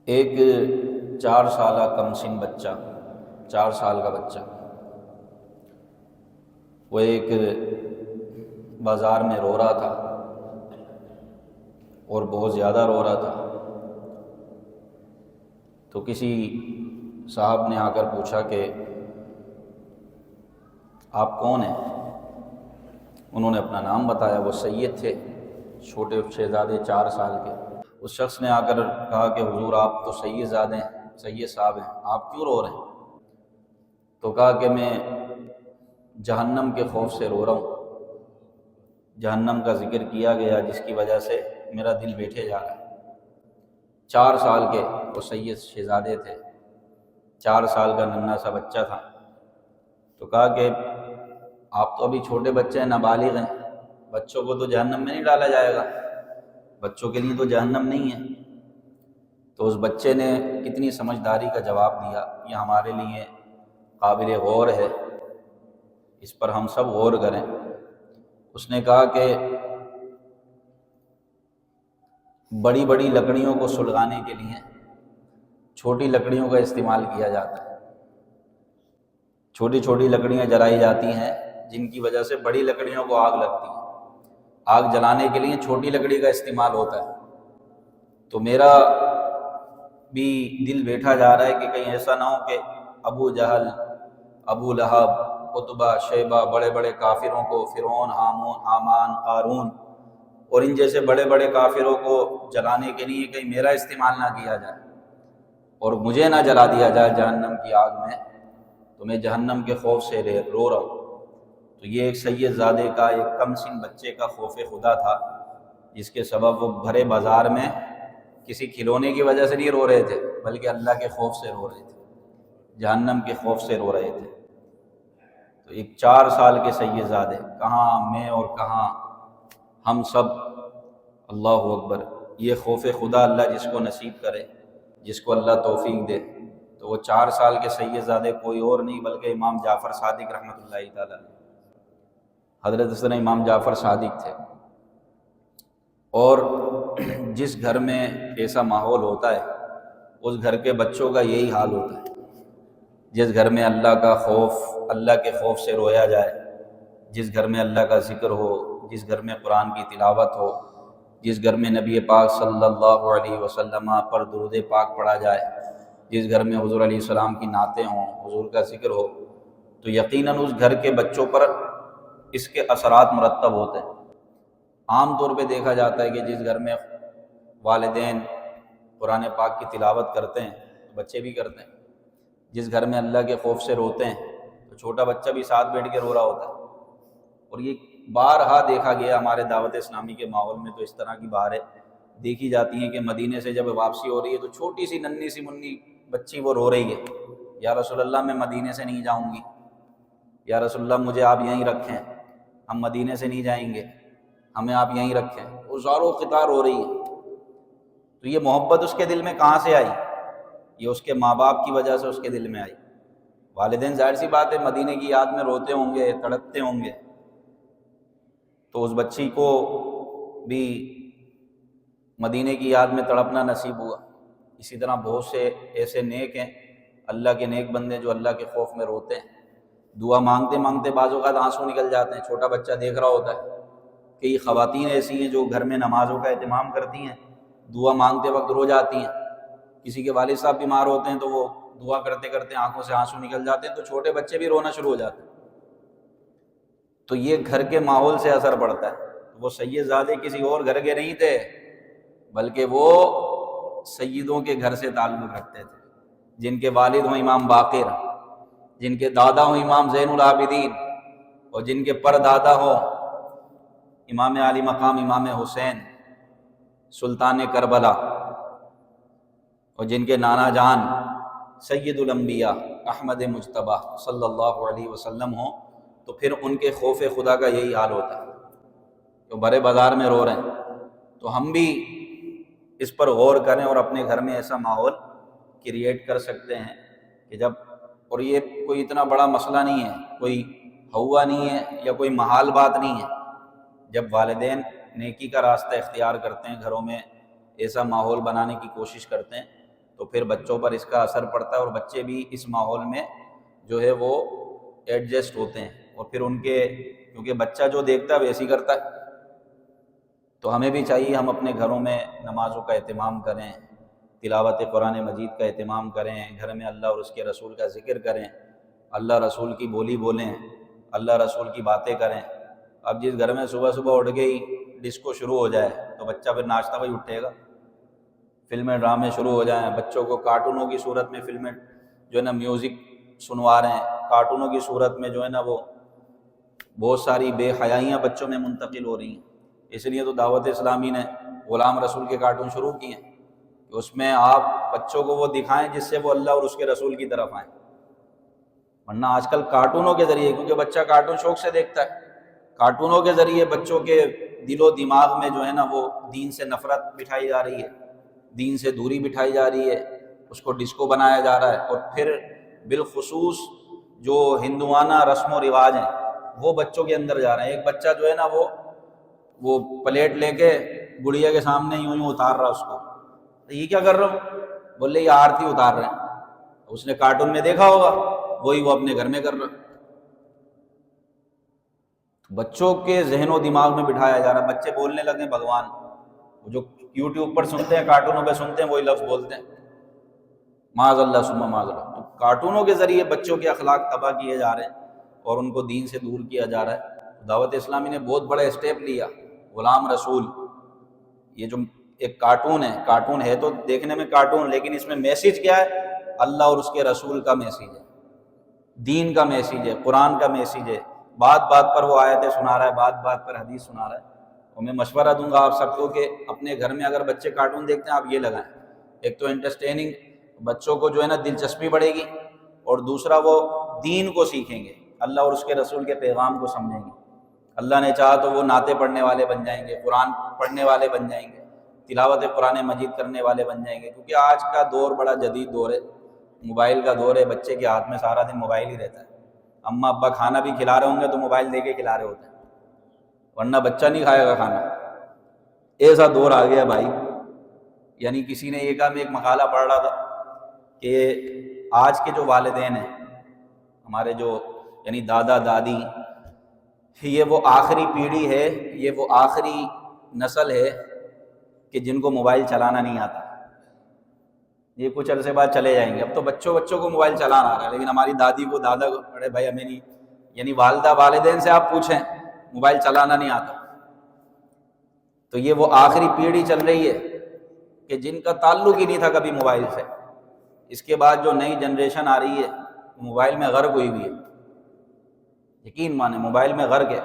ایک 4 سالہ کم سن بچہ، 4 سال کا بچہ، وہ ایک بازار میں رو رہا تھا اور بہت زیادہ رو رہا تھا۔ تو کسی صاحب نے آ کر پوچھا کہ آپ کون ہیں؟ انہوں نے اپنا نام بتایا، وہ سید تھے، چھوٹے شہزادے 4 سال کے۔ اس شخص نے آ کر کہا کہ حضور آپ تو سید زادے ہیں، سید صاحب ہیں، آپ کیوں رو رہے ہیں؟ تو کہا کہ میں جہنم کے خوف سے رو رہا ہوں۔ جہنم کا ذکر کیا گیا جس کی وجہ سے میرا دل بیٹھے جا رہا ہے۔ 4 سال کے وہ سید شہزادے تھے، 4 سال کا ننھا سا بچہ تھا۔ تو کہا کہ آپ تو ابھی چھوٹے بچے ہیں، نابالغ ہیں، بچوں کو تو جہنم میں نہیں ڈالا جائے گا، بچوں کے لیے تو جہنم نہیں ہے۔ تو اس بچے نے کتنی سمجھداری کا جواب دیا، یہ ہمارے لیے قابل غور ہے، اس پر ہم سب غور کریں۔ اس نے کہا کہ بڑی بڑی لکڑیوں کو سلگانے کے لیے چھوٹی لکڑیوں کا استعمال کیا جاتا ہے۔ چھوٹی چھوٹی لکڑیاں جلائی جاتی ہیں جن کی وجہ سے بڑی لکڑیوں کو آگ لگتی ہے۔ آگ جلانے کے لیے چھوٹی لکڑی کا استعمال ہوتا ہے۔ تو میرا بھی دل بیٹھا جا رہا ہے کہ کہیں ایسا نہ ہو کہ ابو جہل، ابو لہب، عتبہ، شیبہ، بڑے بڑے کافروں کو، فرعون، حامان، قارون اور ان جیسے بڑے بڑے کافروں کو جلانے کے لیے کہیں میرا استعمال نہ کیا جائے اور مجھے نہ جلا دیا جائے جہنم کی آگ میں، تو میں جہنم کے خوف سے رو رہا ہوں۔ تو یہ ایک سید زادے کا، ایک کم سن بچے کا خوف خدا تھا، جس کے سبب وہ بھرے بازار میں کسی کھلونے کی وجہ سے نہیں رو رہے تھے، بلکہ اللہ کے خوف سے رو رہے تھے، جہنم کے خوف سے رو رہے تھے۔ تو ایک 4 سال کے سید زادے، کہاں میں اور کہاں ہم سب۔ اللہ اکبر۔ یہ خوف خدا اللہ جس کو نصیب کرے، جس کو اللہ توفیق دے، تو وہ 4 سال کے سید زادے کوئی اور نہیں بلکہ امام جعفر صادق رحمۃ اللہ تعالیٰ علیہ، حضرت حسن امام جعفر صادق تھے۔ اور جس گھر میں ایسا ماحول ہوتا ہے اس گھر کے بچوں کا یہی حال ہوتا ہے۔ جس گھر میں اللہ کا خوف، اللہ کے خوف سے رویا جائے، جس گھر میں اللہ کا ذکر ہو، جس گھر میں قرآن کی تلاوت ہو، جس گھر میں نبی پاک صلی اللہ علیہ وسلم پر درود پاک پڑھا جائے، جس گھر میں حضور علیہ السلام کی نعتیں ہوں، حضور کا ذکر ہو، تو یقیناً اس گھر کے بچوں پر اس کے اثرات مرتب ہوتے ہیں۔ عام طور پہ دیکھا جاتا ہے کہ جس گھر میں والدین قرآن پاک کی تلاوت کرتے ہیں تو بچے بھی کرتے ہیں، جس گھر میں اللہ کے خوف سے روتے ہیں تو چھوٹا بچہ بھی ساتھ بیٹھ کے رو رہا ہوتا ہے۔ اور یہ بارہا دیکھا گیا ہمارے دعوت اسلامی کے ماحول میں، تو اس طرح کی باتیں دیکھی جاتی ہیں کہ مدینے سے جب واپسی ہو رہی ہے تو چھوٹی سی ننھی سی منی بچی وہ رو رہی ہے، یا رسول اللہ میں مدینے سے نہیں جاؤں گی، یا رسول اللہ مجھے آپ یہیں رکھیں، ہم مدینے سے نہیں جائیں گے، ہمیں آپ یہیں رکھیں۔ وہ زاروں قطار رو رہی ہے۔ تو یہ محبت اس کے دل میں کہاں سے آئی؟ یہ اس کے ماں باپ کی وجہ سے اس کے دل میں آئی۔ والدین ظاہر سی بات ہے مدینے کی یاد میں روتے ہوں گے، تڑپتے ہوں گے، تو اس بچی کو بھی مدینے کی یاد میں تڑپنا نصیب ہوا۔ اسی طرح بہت سے ایسے نیک ہیں، اللہ کے نیک بندے جو اللہ کے خوف میں روتے ہیں، دعا مانگتے مانگتے بعض اوقات آنسو نکل جاتے ہیں۔ چھوٹا بچہ دیکھ رہا ہوتا ہے کہ یہ خواتین ایسی ہیں جو گھر میں نمازوں کا اہتمام کرتی ہیں، دعا مانگتے وقت رو جاتی ہیں۔ کسی کے والد صاحب بیمار ہوتے ہیں تو وہ دعا کرتے کرتے آنکھوں سے آنسو نکل جاتے ہیں، تو چھوٹے بچے بھی رونا شروع ہو جاتے ہیں۔ تو یہ گھر کے ماحول سے اثر پڑتا ہے۔ وہ سید زادے کسی اور گھر کے نہیں تھے، بلکہ وہ سیدوں کے گھر سے تعلق رکھتے تھے، جن کے والد ہوں امام باقر، جن کے دادا ہوں امام زین العابدین، اور جن کے پردادا ہوں امام علی مقام امام حسین سلطان کربلا، اور جن کے نانا جان سید الانبیاء احمد مجتبی صلی اللہ علیہ وسلم ہوں، تو پھر ان کے خوف خدا کا یہی حال ہوتا ہے، جو بڑے بازار میں رو رہے ہیں۔ تو ہم بھی اس پر غور کریں اور اپنے گھر میں ایسا ماحول کریٹ کر سکتے ہیں کہ جب، اور یہ کوئی اتنا بڑا مسئلہ نہیں ہے، کوئی ہوا نہیں ہے یا کوئی محال بات نہیں ہے، جب والدین نیکی کا راستہ اختیار کرتے ہیں، گھروں میں ایسا ماحول بنانے کی کوشش کرتے ہیں، تو پھر بچوں پر اس کا اثر پڑتا ہے، اور بچے بھی اس ماحول میں جو ہے وہ ایڈجسٹ ہوتے ہیں، اور پھر ان کے کیونکہ بچہ جو دیکھتا ہے ویسے ہی کرتا ہے۔ تو ہمیں بھی چاہیے ہم اپنے گھروں میں نمازوں کا اہتمام کریں، تلاوت قرآن مجید کا اہتمام کریں، گھر میں اللہ اور اس کے رسول کا ذکر کریں، اللہ رسول کی بولی بولیں، اللہ رسول کی باتیں کریں۔ اب جس گھر میں صبح صبح اٹھ گئی ڈسکو شروع ہو جائے تو بچہ پھر ناشتہ وہی اٹھے گا، فلمیں ڈرامے شروع ہو جائیں، بچوں کو کارٹونوں کی صورت میں فلمیں جو ہے نا میوزک سنوا رہے ہیں، کارٹونوں کی صورت میں جو ہے نا وہ بہت ساری بے حیائیاں بچوں میں منتقل ہو رہی ہیں۔ اس لیے تو دعوت اسلامی نے غلام رسول کے کارٹون شروع کیے ہیں کہ اس میں آپ بچوں کو وہ دکھائیں جس سے وہ اللہ اور اس کے رسول کی طرف آئیں، ورنہ آج کل کارٹونوں کے ذریعے، کیونکہ بچہ کارٹون شوق سے دیکھتا ہے، کارٹونوں کے ذریعے بچوں کے دل و دماغ میں جو ہے نا وہ دین سے نفرت بٹھائی جا رہی ہے، دین سے دوری بٹھائی جا رہی ہے، اس کو ڈسکو بنایا جا رہا ہے، اور پھر بالخصوص جو ہندوانہ رسم و رواج ہیں وہ بچوں کے اندر جا رہے ہیں۔ ایک بچہ جو ہے نا وہ پلیٹ لے کے گڑیا کے سامنے یوں یوں اتار رہا اس کو، تو یہ کیا کر رہا ہوں؟ بولے یہ آرتی اتار رہے ہیں۔ اس نے کارٹون میں دیکھا ہوگا، وہی وہ اپنے گھر میں کر رہا۔ بچوں کے ذہن و دماغ میں بٹھایا جا رہا ہے، بچے بولنے لگے بھگوان، جو یوٹیوب پر سنتے ہیں، کارٹونوں پہ سنتے ہیں، وہی لفظ بولتے ہیں، معاذ اللہ ثم معاذ اللہ۔ تو کارٹونوں کے ذریعے بچوں کے اخلاق تباہ کیے جا رہے ہیں اور ان کو دین سے دور کیا جا رہا ہے۔ دعوت اسلامی نے بہت بڑا اسٹیپ لیا، غلام رسول، یہ جو ایک کارٹون ہے تو دیکھنے میں کارٹون، لیکن اس میں میسیج کیا ہے؟ اللہ اور اس کے رسول کا میسیج ہے، دین کا میسیج ہے، قرآن کا میسیج ہے۔ بات بات پر وہ آیتیں سنا رہا ہے، بات بات پر حدیث سنا رہا ہے۔ اور میں مشورہ دوں گا آپ سب کو کہ اپنے گھر میں اگر بچے کارٹون دیکھتے ہیں آپ یہ لگائیں، ایک تو انٹرسٹیننگ، بچوں کو جو ہے نا دلچسپی بڑھے گی، اور دوسرا وہ دین کو سیکھیں گے، اللہ اور اس کے رسول کے پیغام کو سمجھیں گے۔ اللہ نے چاہا تو وہ نعتیں پڑھنے والے بن جائیں گے، قرآن پڑھنے والے بن جائیں گے، تلاوت قرآن مجید کرنے والے بن جائیں گے، کیونکہ آج کا دور بڑا جدید دور ہے، موبائل کا دور ہے، بچے کے ہاتھ میں سارا دن موبائل ہی رہتا ہے۔ اماں ابا کھانا بھی کھلا رہے ہوں گے تو موبائل دے کے کھلا رہے ہوتے ہیں، ورنہ بچہ نہیں کھائے گا کھانا۔ ایسا دور آ گیا بھائی، یعنی کسی نے یہ کہا، میں ایک مقالہ پڑھ رہا تھا کہ آج کے جو والدین ہیں ہمارے، جو یعنی دادا دادی، یہ وہ آخری پیڑھی ہے، یہ وہ آخری نسل ہے کہ جن کو موبائل چلانا نہیں آتا۔ یہ کچھ عرصے بعد چلے جائیں گے، اب تو بچوں کو موبائل چلانا آ رہا ہے، لیکن ہماری دادی کو، دادا کو، بڑے بھائی ہمیں نہیں، یعنی والدہ والدین سے آپ پوچھیں موبائل چلانا نہیں آتا۔ تو یہ وہ آخری پیڑھی چل رہی ہے کہ جن کا تعلق ہی نہیں تھا کبھی موبائل سے۔ اس کے بعد جو نئی جنریشن آ رہی ہے موبائل میں غرق ہوئی ہوئی ہے، یقین مانے موبائل میں غرق ہے۔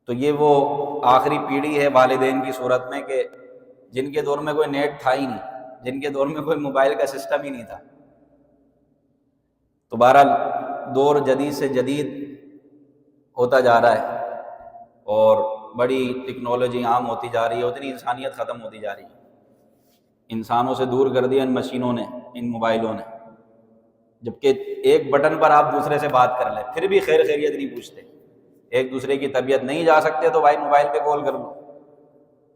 تو یہ وہ آخری پیڑھی ہے والدین کی صورت میں کہ جن کے دور میں کوئی نیٹ تھا ہی نہیں، جن کے دور میں کوئی موبائل کا سسٹم ہی نہیں تھا۔ تو بہرحال دور جدید سے جدید ہوتا جا رہا ہے اور بڑی ٹیکنالوجی عام ہوتی جا رہی ہے، اتنی انسانیت ختم ہوتی جا رہی ہے۔ انسانوں سے دور کر دیا ان مشینوں نے، ان موبائلوں نے، جبکہ ایک بٹن پر آپ دوسرے سے بات کر لیں، پھر بھی خیر خیریت نہیں پوچھتے۔ ایک دوسرے کی طبیعت نہیں جا سکتے تو بھائی موبائل پہ کال کر لو،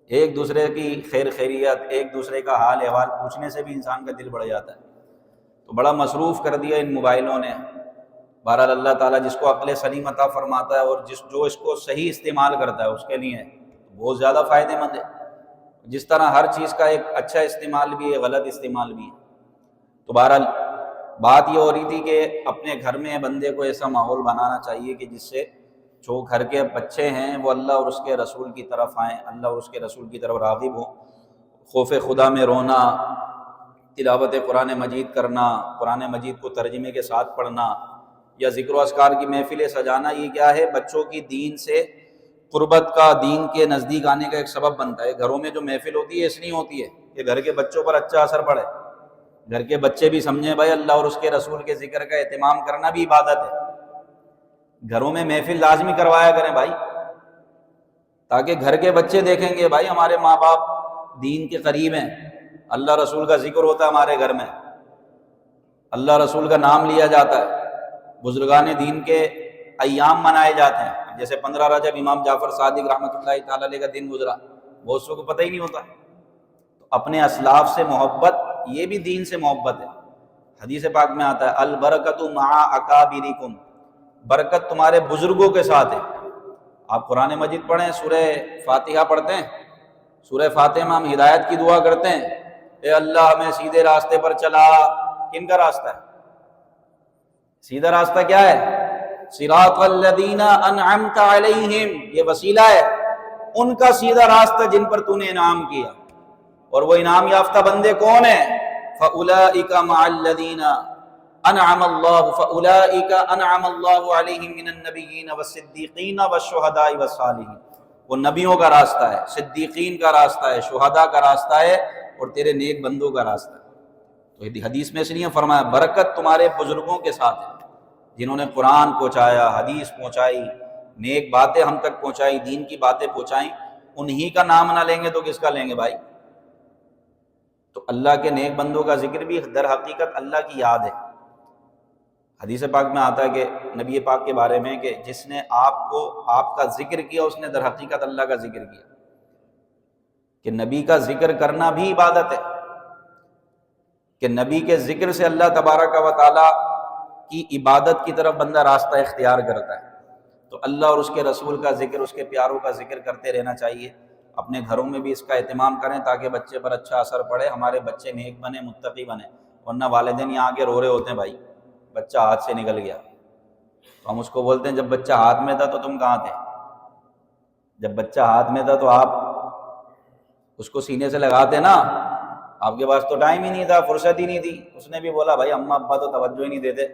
ایک دوسرے کی خیر خیریت، ایک دوسرے کا حال احوال پوچھنے سے بھی انسان کا دل بڑھ جاتا ہے۔ تو بڑا مصروف کر دیا ان موبائلوں نے۔ بہرحال اللہ تعالیٰ جس کو عقل سلیم عطا فرماتا ہے اور جو اس کو صحیح استعمال کرتا ہے اس کے لیے بہت زیادہ فائدہ مند ہے۔ جس طرح ہر چیز کا ایک اچھا استعمال بھی ہے، غلط استعمال بھی ہے۔ تو بہرحال بات یہ ہو رہی تھی کہ اپنے گھر میں بندے کو ایسا ماحول بنانا چاہیے کہ جس سے جو گھر کے بچے ہیں وہ اللہ اور اس کے رسول کی طرف آئیں، اللہ اور اس کے رسول کی طرف راغب ہوں۔ خوف خدا میں رونا، تلاوت قرآن مجید کرنا، قرآن مجید کو ترجمے کے ساتھ پڑھنا، یا ذکر و اذکار کی محفلیں سجانا، یہ کیا ہے؟ بچوں کی دین سے قربت کا، دین کے نزدیک آنے کا ایک سبب بنتا ہے۔ گھروں میں جو محفل ہوتی ہے اس لیے ہوتی ہے کہ گھر کے بچوں پر اچھا اثر پڑے، گھر کے بچے بھی سمجھیں بھائی اللہ اور اس کے رسول کے ذکر کا اہتمام کرنا بھی عبادت ہے۔ گھروں میں محفل لازمی کروایا کریں بھائی، تاکہ گھر کے بچے دیکھیں گے بھائی ہمارے ماں باپ دین کے قریب ہیں، اللہ رسول کا ذکر ہوتا ہے ہمارے گھر میں، اللہ رسول کا نام لیا جاتا ہے، بزرگان دین کے ایام منائے جاتے ہیں۔ جیسے 15 رجب امام جعفر صادق رحمۃ اللہ تعالی علیہ کا دن گزرا، بہت سو کو پتہ ہی نہیں ہوتا۔ تو اپنے اسلاف سے محبت، یہ بھی دین سے محبت ہے۔ حدیث پاک میں آتا ہے البرکۃ مع اکابرکم، برکت تمہارے بزرگوں کے ساتھ ہے۔ آپ قرآن مجید پڑھیں، سورہ فاتحہ پڑھتے ہیں، سورہ فاتحہ میں ہم ہدایت کی دعا کرتے ہیں، اے اللہ ہمیں سیدھے راستے پر چلا۔ کن کا راستہ ہے؟ سیدھا راستہ کیا ہے؟ صراط الذین انعمت علیہم، یہ وسیلہ ہے، ان کا سیدھا راستہ جن پر تو نے انعام کیا۔ اور وہ انعام یافتہ بندے کون ہیں؟ فَأُولَئِكَ مَعَ الَّذِينَ انعم اللہ فَأُولَئِكَ انعم اللہ علیہم من النبیین والصدیقین والشہداء والصالحین، وہ نبیوں کا راستہ ہے، صدیقین کا راستہ ہے، شہداء کا راستہ ہے، اور تیرے نیک بندوں کا راستہ ہے۔ تو حدیث میں اس لیے فرمایا برکت تمہارے بزرگوں کے ساتھ ہے، جنہوں نے قرآن پہنچایا، حدیث پہنچائی، نیک باتیں ہم تک پہنچائی، دین کی باتیں پہنچائیں۔ انہی کا نام نہ لیں گے تو کس کا لیں گے بھائی؟ تو اللہ کے نیک بندوں کا ذکر بھی در حقیقت اللہ کی یاد ہے۔ حدیث پاک میں آتا ہے کہ نبی پاک کے بارے میں کہ جس نے آپ کا ذکر کیا، اس نے در حقیقت اللہ کا ذکر کیا، کہ نبی کا ذکر کرنا بھی عبادت ہے، کہ نبی کے ذکر سے اللہ تبارک و تعالیٰ کی عبادت کی طرف بندہ راستہ اختیار کرتا ہے۔ تو اللہ اور اس کے رسول کا ذکر، اس کے پیاروں کا ذکر کرتے رہنا چاہیے۔ اپنے گھروں میں بھی اس کا اہتمام کریں تاکہ بچے پر اچھا اثر پڑے، ہمارے بچے نیک بنے، متقی بنے۔ ورنہ والدین یہاں کے رو رہے ہوتے ہیں، بھائی بچہ ہاتھ سے نکل گیا، تو ہم اس کو بولتے ہیں جب بچہ ہاتھ میں تھا تو تم کہاں تھے؟ جب بچہ ہاتھ میں تھا تو آپ اس کو سینے سے لگاتے نا، آپ کے پاس تو ٹائم ہی نہیں تھا، فرصت ہی نہیں تھی۔ اس نے بھی بولا بھائی اماں ابا تو توجہ ہی نہیں دیتے،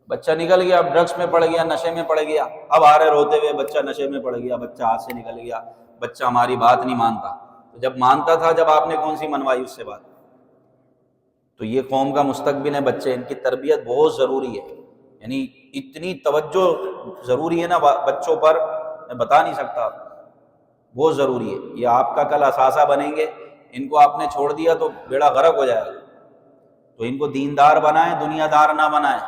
بچہ نکل گیا، اب ڈرگس میں پڑ گیا، نشے میں پڑ گیا، اب آ رہے روتے ہوئے بچہ نشے میں پڑ گیا، بچہ ہاتھ سے نکل گیا، بچہ ہماری بات نہیں مانتا۔ تو جب مانتا تھا، جب آپ نے کون سی منوائی اس سے بات؟ تو یہ قوم کا مستقبل ہے بچے، ان کی تربیت بہت ضروری ہے، یعنی اتنی توجہ ضروری ہے نا بچوں پر، میں بتا نہیں سکتا، بہت ضروری ہے۔ یہ آپ کا کل اثاثہ بنیں گے، ان کو آپ نے چھوڑ دیا تو بیڑا غرق ہو جائے گا۔ تو ان کو دیندار بنائیں، دنیا دار نہ بنائیں۔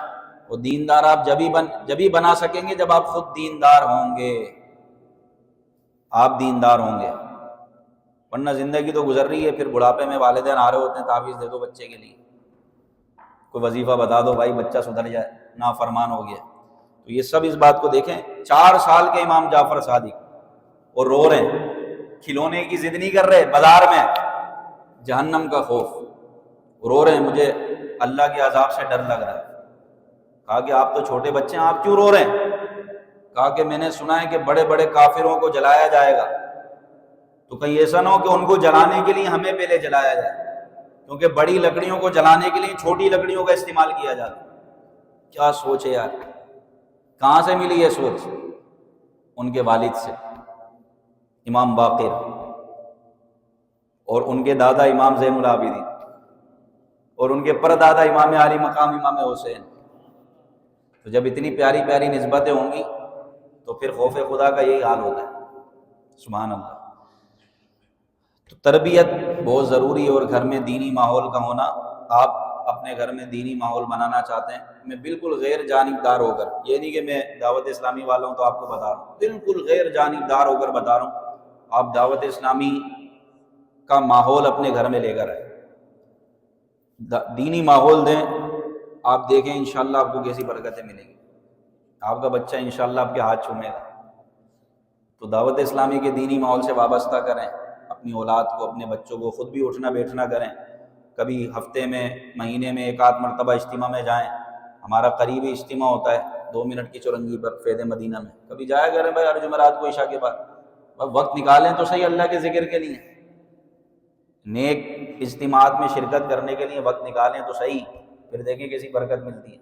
وہ دیندار آپ جب ہی بنا سکیں گے جب آپ خود دیندار ہوں گے، آپ دیندار ہوں گے۔ ورنہ زندگی تو گزر رہی ہے، پھر بڑھاپے میں والدین آ رہے ہوتے ہیں تعویذ دے دو بچے کے لیے، کوئی وظیفہ بتا دو بھائی بچہ سدھر جائے، نافرمان ہو گیا۔ تو یہ سب اس بات کو دیکھیں۔ 4 سال کے امام جعفر صادق، اور رو رہے ہیں، کھلونے کی ضد نہیں کر رہے، بازار میں جہنم کا خوف، رو رہے ہیں مجھے اللہ کے عذاب سے ڈر لگ رہا ہے۔ کہا کہ آپ تو چھوٹے بچے ہیں، آپ کیوں رو رہے ہیں؟ کہا کہ میں نے سنا ہے کہ بڑے بڑے کافروں کو جلایا جائے گا، تو کہیں ایسا نہ ہو کہ ان کو جلانے کے لیے ہمیں پہلے جلایا جائے، کیونکہ بڑی لکڑیوں کو جلانے کے لیے چھوٹی لکڑیوں کا استعمال کیا جاتا ہے۔ کیا سوچ ہے یار، کہاں سے ملی یہ سوچ؟ ان کے والد سے امام باقر، اور ان کے دادا امام زین العابدین، اور ان کے پردادا امام علی مقام امام حسین۔ تو جب اتنی پیاری پیاری نسبتیں ہوں گی تو پھر خوف خدا کا یہی حال ہوتا ہے۔ سبحان اللہ۔ تو تربیت بہت ضروری ہے، اور گھر میں دینی ماحول کا ہونا۔ آپ اپنے گھر میں دینی ماحول بنانا چاہتے ہیں، میں بالکل غیر جانبدار ہو کر، یہ نہیں کہ میں دعوت اسلامی والا ہوں تو آپ کو بتا رہا ہوں، بالکل غیر جانبدار ہو کر بتا رہا ہوں، آپ دعوت اسلامی کا ماحول اپنے گھر میں لے کر آئیں، دینی ماحول دیں، آپ دیکھیں انشاءاللہ آپ کو کیسی برکتیں ملیں گی، آپ کا بچہ انشاءاللہ آپ کے ہاتھ چومے گا۔ تو دعوت اسلامی کے دینی ماحول سے وابستہ کریں اپنی اولاد کو، اپنے بچوں کو، خود بھی اٹھنا بیٹھنا کریں، کبھی ہفتے میں، مہینے میں 1 آدھ مرتبہ اجتماع میں جائیں۔ ہمارا قریبی اجتماع ہوتا ہے 2 منٹ کی چورنگی پر فیض مدینہ میں، کبھی جایا کریں بھائی، ہر جمعرات کو عشاء کے بعد وقت نکالیں تو صحیح اللہ کے ذکر کے لیے، نیک اجتماعات میں شرکت کرنے کے لیے وقت نکالیں تو صحیح، پھر دیکھیں کیسی برکت ملتی ہے۔